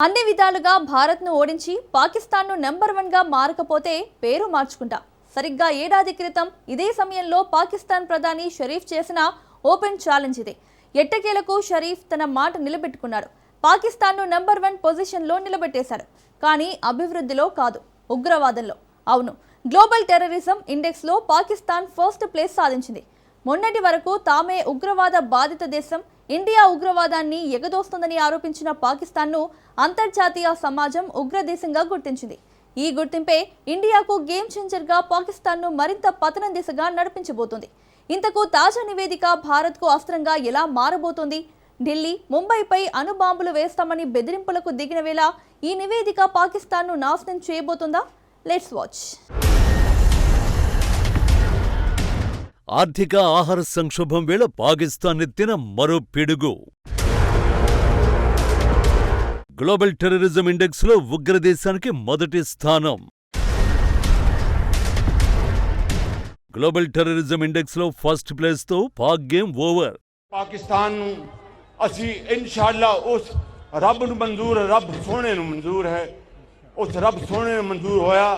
అన్ని విధాలుగా భారత్ను ఓడించి పాకిస్తాన్ను నెంబర్ 1గా మారకపోతే పేరు మార్చుకుంటా. సరిగ్గా ఏడాది క్రితం ఇదే సమయంలో పాకిస్తాన్ ప్రధాని షరీఫ్ చేసిన ఓపెన్ ఛాలెంజ్ ఇది. ఎట్టకేలకు షరీఫ్ తన మాట నిలబెట్టుకున్నాడు. పాకిస్తాన్ను నెంబర్ 1 పొజిషన్లో నిలబెట్టేశాడు. కానీ అభివృద్ధిలో కాదు, ఉగ్రవాదంలో. అవును, గ్లోబల్ టెర్రరిజం ఇండెక్స్లో పాకిస్తాన్ ఫస్ట్ ప్లేస్ సాధించింది. మొన్నటి వరకు తామే ఉగ్రవాద బాధిత దేశం, ఇండియా ఉగ్రవాదాన్ని ఎగదోస్తుందని ఆరోపించిన పాకిస్తాన్ను అంతర్జాతీయ సమాజం ఉగ్రదేశంగా గుర్తించింది. ఈ గుర్తింపే ఇండియాకు గేమ్ చేంజర్గా పాకిస్తాన్ను మరింత పతనం దిశగా నడిపించబోతోంది. ఇంతకు తాజా నివేదిక భారత్కు అస్త్రంగా ఎలా మారబోతోంది? ఢిల్లీ, ముంబైపై అణుబాంబులు వేస్తామని బెదిరింపులకు దిగిన వేళ ఈ నివేదిక పాకిస్తాన్ను నాశనం చేయబోతుందా? Let's watch. ఆర్థిక ఆహార సంక్షోభం వేళ పాకిస్తాన్ ఎత్తిన మరో పిడుగు. గ్లోబల్ టెర్రరిజం ఇండెక్స్లో ఉగ్రదేశానికి మొదటి స్థానం. Global terrorism ఇండెక్స్లో first ప్లేస్తో Pak game over. Pakistan असी इंशाअल्लाह उस रब नूं मंजूर है, रब सोने नूं मंजूर है, उस रब सोने नूं मंजूर होया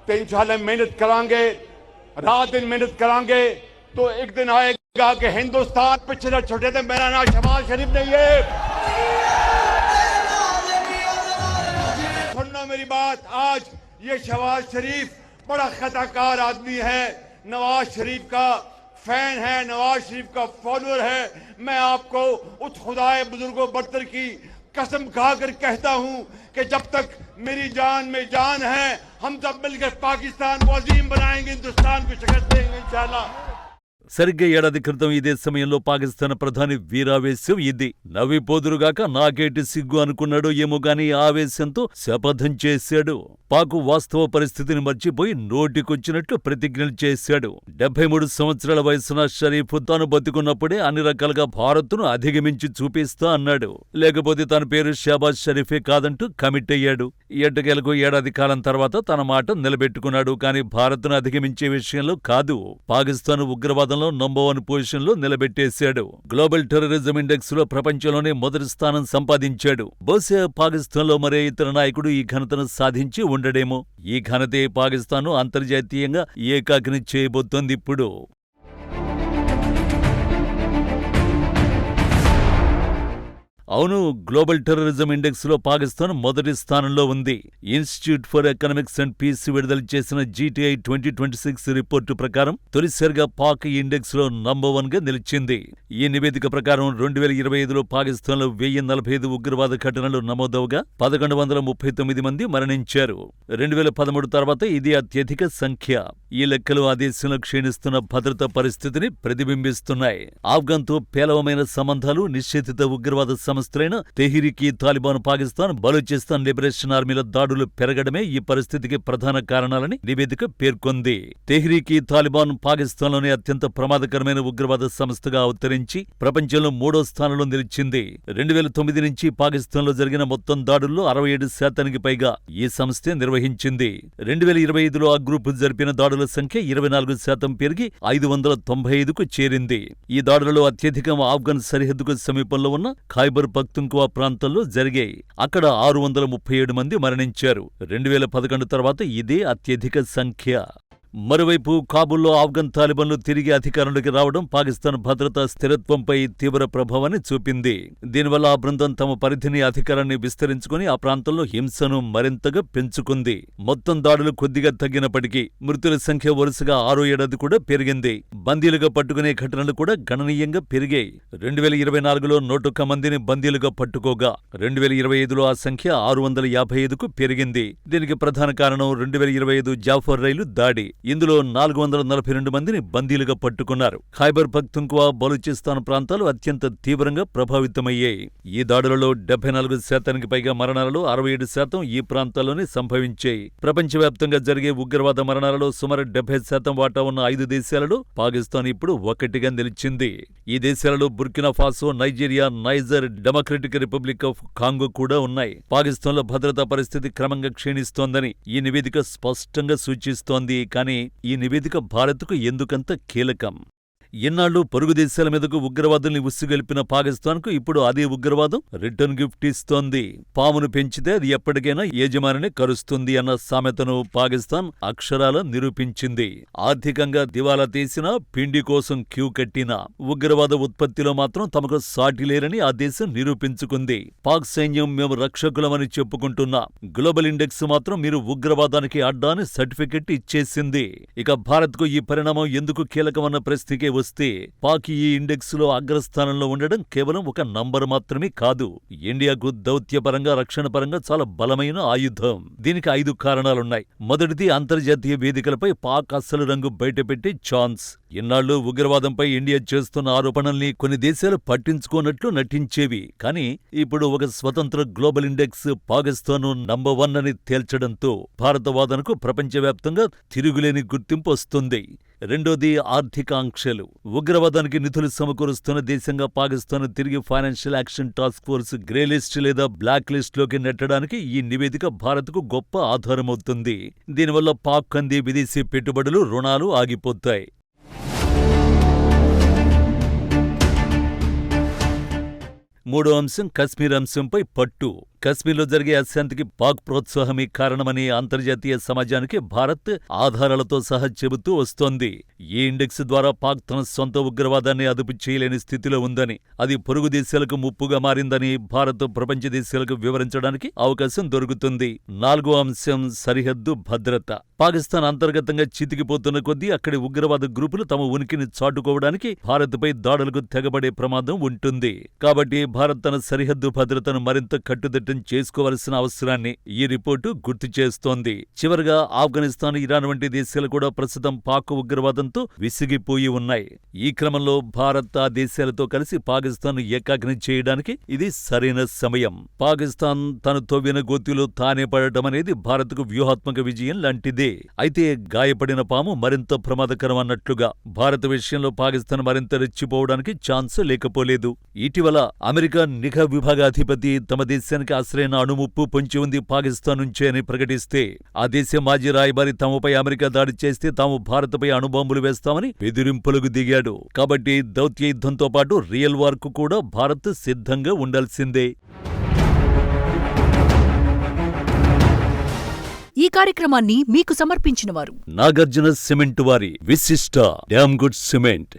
तो इंशाअल्लाह मेहनत करांगे, रात दिन मेहनत करांगे तो एक दिन आएगा कि हिंदुस्तान पिछले न छुटे थे। मेरा नाम शहबाज शरीफ नहीं है। सुनना मेरी बात, आज ये शहबाज शरीफ बड़ा खताकार आदमी है, नवाज शरीफ का फैन है, नवाज शरीफ का फॉलोअर है। मैं आपको उस खुदाए बुजुर्गों बरतर की कसम खाकर कहता हूं कि जब तक मेरी जान में जान है, हम सब मिलकर पाकिस्तान को अजीम बनाएंगे, हिंदुस्तान को शिकस्त देंगे इंशाअल्लाह. సరిగ్గా ఏడాది క్రితం ఇదే సమయంలో పాకిస్తాన్ ప్రధాని వీరావేశం ఇది. నవ్విపోదురుగాక నాకేటి సిగ్గు అనుకున్నాడో ఏమో గాని ఆవేశంతో శపథం చేశాడు. పాకు వాస్తవ పరిస్థితిని మర్చిపోయి నోటికొచ్చినట్లు ప్రతిజ్ఞలు చేశాడు. 73 సంవత్సరాల వయసున షరీఫ్ తాను బతికున్నప్పుడే అన్ని రకాలుగా భారత్ను అధిగమించి చూపిస్తా అన్నాడు. లేకపోతే తన పేరు షహబాజ్ షరీఫే కాదంటూ కమిట్ అయ్యాడు. ఎట్టకేలకు ఏడాది కాలం తర్వాత తన మాట నిలబెట్టుకున్నాడు. కానీ భారత్ను అధిగమించే విషయంలో కాదు, పాకిస్తాన్ ఉగ్రవాదం నంబర్ 1 పొజిషన్ లో నిలబెట్టేశాడు. గ్లోబల్ టెర్రరిజం ఇండెక్స్ లో ప్రపంచంలోనే మొదటి స్థానం సంపాదించాడు. బహుశా పాకిస్తాన్ లో మరే ఇతర నాయకుడు ఈ ఘనతను సాధించి ఉండడేమో. ఈ ఘనతే పాకిస్తాన్ ను అంతర్జాతీయంగా ఏకాకిని చేయబోతోంది ఇప్పుడు. అవును, గ్లోబల్ టెర్రరిజం ఇండెక్స్ లో పాకిస్తాన్ మొదటి స్థానంలో ఉంది. Institute for economics and peace విడుదల చేసిన GTI 2026 రిపోర్టు ప్రకారం తొలిసారిగా పాక్ ఇండెక్స్ లో నంబర్ 1 గా నిలిచింది. ఈ నివేదిక ప్రకారం 2025లో పాకిస్తాన్ లో 1045 ఉగ్రవాద ఘటనలు నమోదవగా 1139 మంది మరణించారు. 2013 తర్వాత ఇది అత్యధిక సంఖ్య. ఈ లెక్కలు ఆ దేశంలో క్షీణిస్తున్న భద్రతా పరిస్థితిని ప్రతిబింబిస్తున్నాయి. ఆఫ్ఘన్తో పేలవమైన సంబంధాలు, నిషేధిత ఉగ్రవాద సంస్థలైన తెహ్రీక్-ఈ తాలిబాన్, పాకిస్తాన్, బలూచిస్తాన్ లిబరేషన్ ఆర్మీల దాడులు పెరగడమే ఈ పరిస్థితికి ప్రధాన కారణాలని నివేదిక పేర్కొంది. తెహ్రీక్-ఈ తాలిబాన్ పాకిస్తాన్లోనే అత్యంత ప్రమాదకరమైన ఉగ్రవాద సంస్థగా అవతరించి ప్రపంచంలో 3వ స్థానంలో నిలిచింది. 2009 నుంచి పాకిస్తాన్లో జరిగిన మొత్తం దాడుల్లో 67% పైగా ఈ సంస్థే నిర్వహించింది. 2025లో ఆ గ్రూపు జరిపిన దాడుల సంఖ్య 24% పెరిగి 595కు చేరింది. ఈ దాడులలో అత్యధికం ఆఫ్ఘన్ సరిహద్దుకు సమీపంలో ఉన్న ఖైబర్ పఖ్తుంఖ్వా ప్రాంతంలో జరిగాయి. అక్కడ 637 మంది మరణించారు. 2011 తర్వాత ఇదే అత్యధిక సంఖ్య. మరోవైపు కాబూల్లో ఆఫ్ఘన్ తాలిబాన్లు తిరిగి అధికారంలోకి రావడం పాకిస్తాన్ భద్రతా స్థిరత్వంపై తీవ్ర ప్రభావాన్ని చూపింది. దీనివల్ల ఆ బృందం తమ పరిధిని, అధికారాన్ని విస్తరించుకుని ఆ ప్రాంతంలో హింసను మరింతగా పెంచుకుంది. మొత్తం దాడులు కొద్దిగా తగ్గినప్పటికీ మృతుల సంఖ్య వరుసగా 6వ ఏడాది కూడా పెరిగింది. బందీలుగా పట్టుకునే ఘటనలు కూడా గణనీయంగా పెరిగాయి. 2024లో 101 మందిని బందీలుగా పట్టుకోగా 2025లో ఆ సంఖ్య 655కు పెరిగింది. దీనికి ప్రధాన కారణం 2025 జాఫర్ రైలు దాడి. ఇందులో 442 మందిని బందీలుగా పట్టుకున్నారు. ఖైబర్ పఖ్తుంఖ్వా, బలూచిస్తాన్ ప్రాంతాలు అత్యంత తీవ్రంగా ప్రభావితమయ్యాయి. ఈ దాడులలో 74% పైగా మరణాలలో 67% ఈ ప్రాంతాల్లోనే సంభవించాయి. ప్రపంచవ్యాప్తంగా జరిగే ఉగ్రవాద మరణాలలో సుమారు 70% వాటా ఉన్న 5 దేశాలలో పాకిస్తాన్ ఇప్పుడు 1గా నిలిచింది. ఈ దేశాలలో Burkina Faso, Nigeria, niger, democratic republic of Congo కూడా ఉన్నాయి. పాకిస్తాన్లో భద్రతా పరిస్థితి క్రమంగా క్షీణిస్తోందని ఈ నివేదిక స్పష్టంగా సూచిస్తోంది. కానీ ఈ నివేదిక భారత్కు ఎందుకంత కీలకం? ఇన్నాళ్లు పొరుగు దేశాల మీదకు ఉగ్రవాదుల్ని ఉస్సుగొల్పిన పాకిస్తాన్కు ఇప్పుడు అదే ఉగ్రవాదం రిటర్న్ గిఫ్ట్ ఇస్తోంది. పామును పెంచితే అది ఎప్పటికైనా యజమానిని కరుస్తుంది అన్న సామెతను పాకిస్తాన్ అక్షరాల నిరూపించింది. ఆర్థికంగా దివాలా తీసినా, పిండి కోసం క్యూ కట్టినా ఉగ్రవాద ఉత్పత్తిలో మాత్రం తమకు సాటి లేరని ఆ దేశం నిరూపించుకుంది. పాక్ సైన్యం మేము రక్షకులమని చెప్పుకుంటున్నా గ్లోబల్ ఇండెక్స్ మాత్రం మీరు ఉగ్రవాదానికి అడ్డా అని సర్టిఫికెట్ ఇచ్చేసింది. ఇక భారత్కు ఈ పరిణామం ఎందుకు కీలకమన్న ప్రశ్నకే వస్తే పాక్ ఈ ఇండెక్స్ లో అగ్రస్థానంలో ఉండడం కేవలం ఒక నంబర్ మాత్రమే కాదు, ఇండియాకు దౌత్యపరంగా, రక్షణ పరంగా చాలా బలమైన ఆయుధం. దీనికి 5 కారణాలున్నాయి. మొదటిది, అంతర్జాతీయ వేదికలపై పాక్ అస్సలు రంగు బయటపెట్టే ఛాన్స్. ఇన్నాళ్లు ఉగ్రవాదంపై ఇండియా చేస్తున్న ఆరోపణల్ని కొన్ని దేశాలు పట్టించుకోనట్లు నటించేవి. కానీ ఇప్పుడు ఒక స్వతంత్ర గ్లోబల్ ఇండెక్స్ పాకిస్తాన్ నంబర్ 1 అని తేల్చడంతో భారత వాదనకు ప్రపంచవ్యాప్తంగా తిరుగులేని గుర్తింపు వస్తుంది. రెండోది, ఆర్థిక ఆంక్షలు. ఉగ్రవాదానికి నిధులు సమకూరుస్తున్న దేశంగా పాకిస్తాన్ తిరిగి financial action task force grey list లేదా బ్లాక్ లిస్ట్ లోకి నెట్టడానికి ఈ నివేదిక భారత్కు గొప్ప ఆధారమవుతుంది. దీనివల్ల పాక్ అందే విదేశీ పెట్టుబడులు, రుణాలు ఆగిపోతాయి. మూడో అంశం, కశ్మీర్ అంశంపై పట్టు. కశ్మీర్లో జరిగే అశాంతికి పాక్ ప్రోత్సాహమే కారణమని అంతర్జాతీయ సమాజానికి భారత్ ఆధారాలతో సహా చెబుతూ వస్తోంది. ఈ ఇండెక్స్ ద్వారా పాక్ తన సొంత ఉగ్రవాదాన్ని అదుపు చేయలేని స్థితిలో ఉందని, అది పొరుగు దేశాలకు ముప్పుగా మారిందని భారత్ ప్రపంచ దేశాలకు వివరించడానికి అవకాశం దొరుకుతుంది. నాలుగో అంశం, సరిహద్దు భద్రత. పాకిస్తాన్ అంతర్గతంగా చితికిపోతున్న కొద్దీ అక్కడి ఉగ్రవాద గ్రూపులు తమ ఉనికిని చాటుకోవడానికి భారత్పై దాడులకు తెగబడే ప్రమాదం ఉంటుంది. కాబట్టి భారత్ తన సరిహద్దు భద్రతను మరింత కట్టుదిట్టం చేసుకోవలసిన అవసరాన్ని ఈ రిపోర్టు గుర్తు చేస్తోంది. చివరగా, ఆఫ్ఘనిస్తాన్, ఇరాన్ వంటి దేశాలు కూడా ప్రస్తుతం పాక్ ఉగ్రవాదంతో విసిగిపోయి ఉన్నాయి. ఈ క్రమంలో భారత్ ఆ దేశాలతో కలిసి పాకిస్తాన్ ఏకాగ్ని చేయడానికి ఇది సరైన సమయం. పాకిస్తాన్ తను తవ్విన గోతిలో తానే పడటం అనేది భారత్కు వ్యూహాత్మక విజయం లాంటిదే. అయితే గాయపడిన పాము మరింత ప్రమాదకరం అన్నట్లుగా భారత్ విషయంలో పాకిస్తాన్ మరింత రెచ్చిపోవడానికి ఛాన్స్ లేకపోలేదు. ఇటీవల అమెరికా నిఘా విభాగాధిపతి తమ దేశానికి అసలైన అణుముప్పు పొంచి ఉంది పాకిస్తాన్ నుంచే అని ప్రకటిస్తే, ఆ దేశ మాజీ రాయబారి తమపై అమెరికా దాడి చేస్తే తాము భారత్పై అణుబాంబులు వేస్తామని బెదిరింపులకు దిగాడు. కాబట్టి దౌత్య యుద్ధంతో పాటు రియల్ వార్ కు కూడా భారత్ సిద్ధంగా ఉండాల్సిందే. ఈ కార్యక్రమాన్ని మీకు సమర్పించినవారు నాగార్జున సిమెంట్ వారి విశిష్ట డ్యామ్ గుడ్ సిమెంట్.